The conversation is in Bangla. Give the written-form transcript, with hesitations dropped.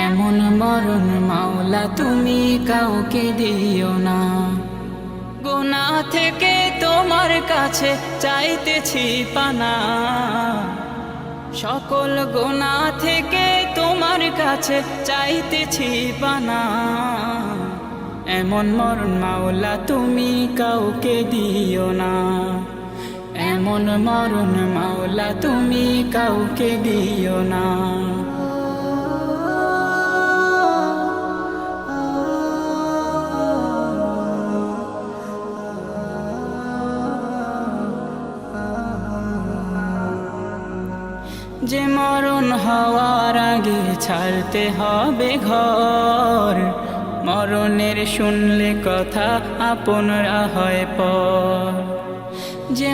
এমন মরণ মাওলা তুমি কাউকে দিও না। গুনাহ থেকে তোমার কাছে চাইতেছি পানা, সকল গুনাহ থেকে তোমার কাছে চাইতেছি পানা। এমন মরণ মাওলা তুমি কাউকে দিও না। এমন মরণ মাওলা তুমি কাউকে দিও না। যে মরণ হওয়ার আগে ছাড়তে হবে ঘর, মরণের শুনলে কথা আপনরা হয় পর। যে